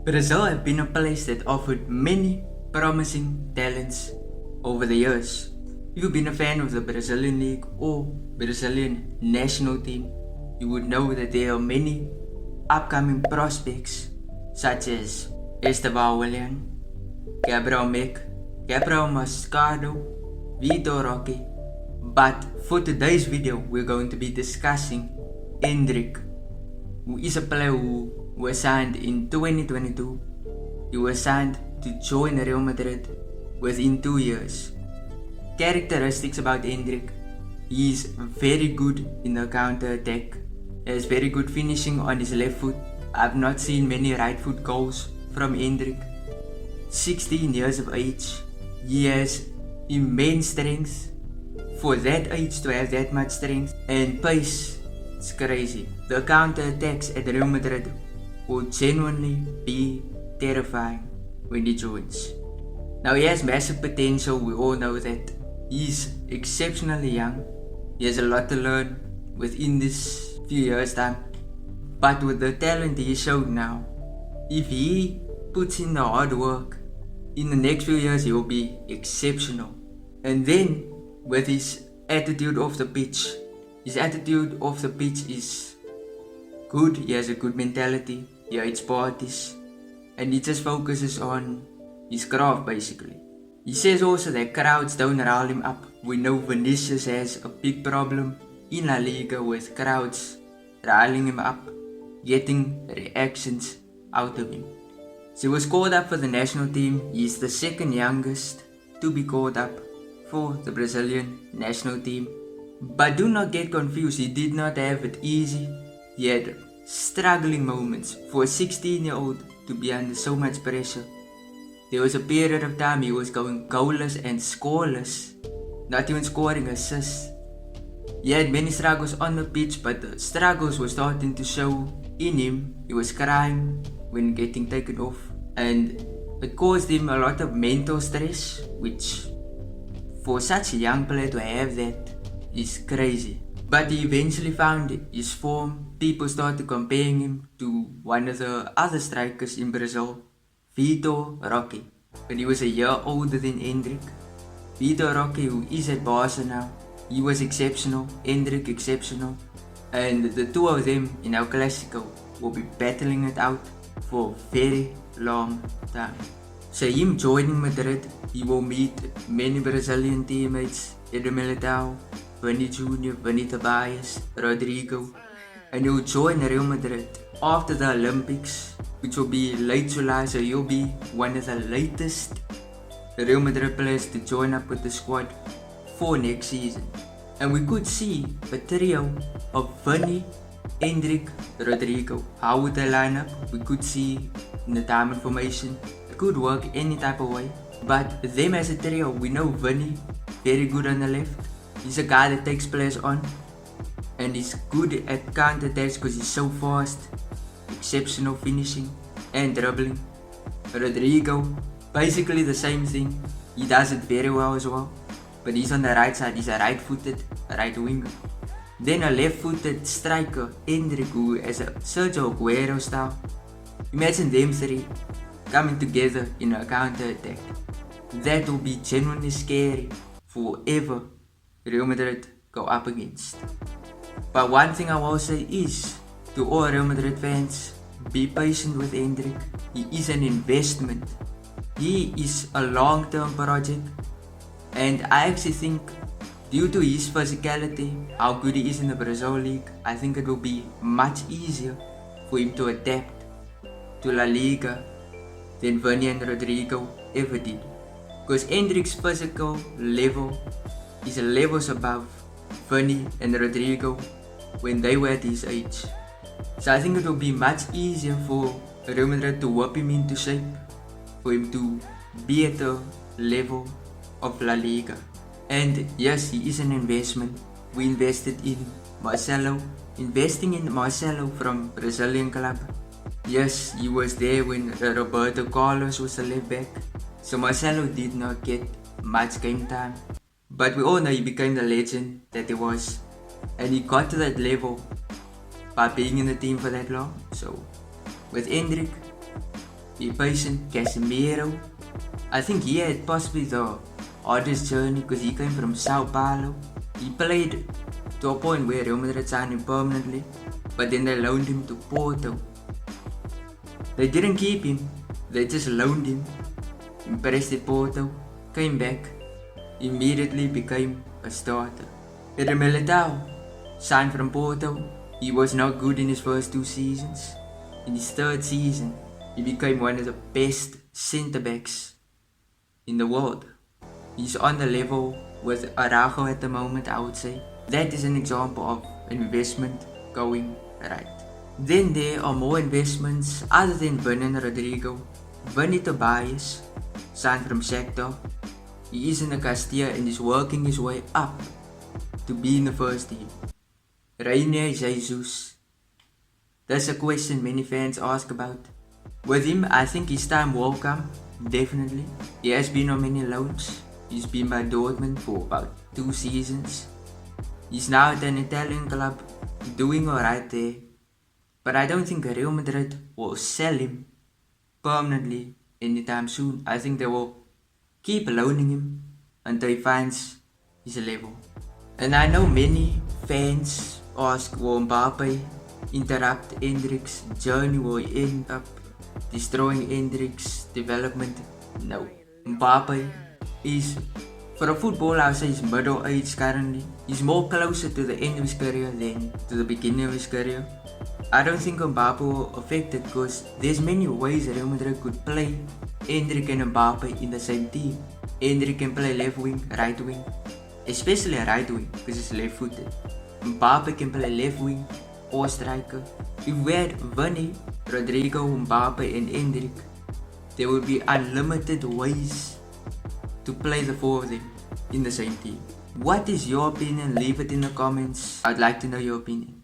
Brazil have been a place that offered many promising talents over the years. If you've been a fan of the Brazilian League or Brazilian national team, you would know that there are many upcoming prospects such as Esteban Willian, Gabriel Mick, Gabriel Mascado, Vitor Roque. But for today's video, we're going to be discussing Endrick, who is a player who was signed in 2022. He was signed to join Real Madrid within 2 years. Characteristics about Endrick: he's very good in the counter attack. He has very good finishing on his left foot. I've not seen many right foot goals from Endrick. 16 years of age. He has immense strength. For that age to have that much strength and pace, it's crazy. The counter attacks at Real Madrid will genuinely be terrifying when he joins. Now he has massive potential, we all know that. He's exceptionally young. He has a lot to learn within this few years time. But with the talent he showed now, if he puts in the hard work, in the next few years he will be exceptional. And then with his attitude off the pitch, his attitude off the pitch is good. He has a good mentality. He hates parties, and he just focuses on his craft basically. He says also that crowds don't rile him up. We know Vinicius has a big problem in La Liga with crowds riling him up, getting reactions out of him. So he was called up for the national team. He's the second youngest to be called up for the Brazilian national team. But do not get confused, he did not have it easy. He had struggling moments. For a 16-year-old to be under so much pressure, there was a period of time he was going goalless and scoreless, not even scoring assists. He had many struggles on the pitch, but the struggles were starting to show in him. He was crying when getting taken off, and it caused him a lot of mental stress, which for such a young player to have that is crazy. But he eventually found his form. People started comparing him to one of the other strikers in Brazil, Vitor Roque. But he was a year older than Endrick. Vitor Roque, who is at Barca now, he was exceptional, Endrick exceptional. And the two of them in El Clasico will be battling it out for a very long time. So him joining Madrid, he will meet many Brazilian teammates, Eder Militao, Vini Jr., Vini Tobias, Rodrigo, and he will join Real Madrid after the Olympics, which will be late July, so he'll be one of the latest Real Madrid players to join up with the squad for next season. And we could see a trio of Vini, Endrick, Rodrigo. How would they line up? We could see in the diamond formation. It could work any type of way. But them as a trio, we know Vini, very good on the left. He's a guy that takes players on, and he's good at counter attacks because he's so fast, exceptional finishing and dribbling. Rodrigo, basically the same thing. He does it very well as well, but he's on the right side. He's a right-footed right winger. Then a left-footed striker, Endrick, who has a Sergio Aguero style. Imagine them three coming together in a counter attack. That will be genuinely scary for whoever Real Madrid go up against. But one thing I will say is, to all Real Madrid fans, be patient with Endrick. He is an investment. He is a long-term project, and I actually think due to his physicality, how good he is in the Brazil League, I think it will be much easier for him to adapt to La Liga than Vini and Rodrigo ever did. Because Endrick's physical level is levels above Vini and Rodrigo when they were at his age. So I think it will be much easier for Real Madrid to whip him into shape, for him to be at the level of La Liga. And yes, he is an investment. We invested in Marcelo. Investing in Marcelo from Brazilian club. Yes, he was there when Roberto Carlos was the left back. So Marcelo did not get much game time. But we all know he became the legend that he was. And he got to that level by being in the team for that long. So with Endrick, the patient Casemiro. I think he had possibly the hardest journey because he came from Sao Paulo. He played to a point where Real Madrid signed him permanently, but then they loaned him to Porto. They didn't keep him, they just loaned him. Impressed at Porto, came back, immediately became a starter. Eder Militao signed from Porto. He was not good in his first 2 seasons. In his 3rd season, he became one of the best centre-backs in the world. He's on the level with Araujo at the moment, I would say. That is an example of investment going right. Then there are more investments other than Vini and Rodrigo. Vini Tobias, signed from Shakhtar. He is in the Castilla and is working his way up to be in the first team. Reinier Jesus. That's a question many fans ask about. With him, I think his time will come, definitely. He has been on many loans. He's been by Dortmund for about 2 seasons. He's now at an Italian club, doing alright there. But I don't think Real Madrid will sell him permanently anytime soon. I think they will keep loaning him until he finds his level. And I know many fans ask, will Mbappe interrupt Endrick's journey? Will he end up destroying Endrick's development? No. Mbappe is, for a footballer, I would say he's middle age currently. He's more closer to the end of his career than to the beginning of his career. I don't think Mbappe will affect it because there's many ways Real Madrid could play Endrick and Mbappe in the same team. Endrick can play left wing, right wing, especially right wing because he's left footed. Mbappe can play left wing or striker. If we had Vini, Rodrigo, Mbappe and Endrick, there would be unlimited ways to play the 4 of them in the same team. What is your opinion? Leave it in the comments. I'd like to know your opinion.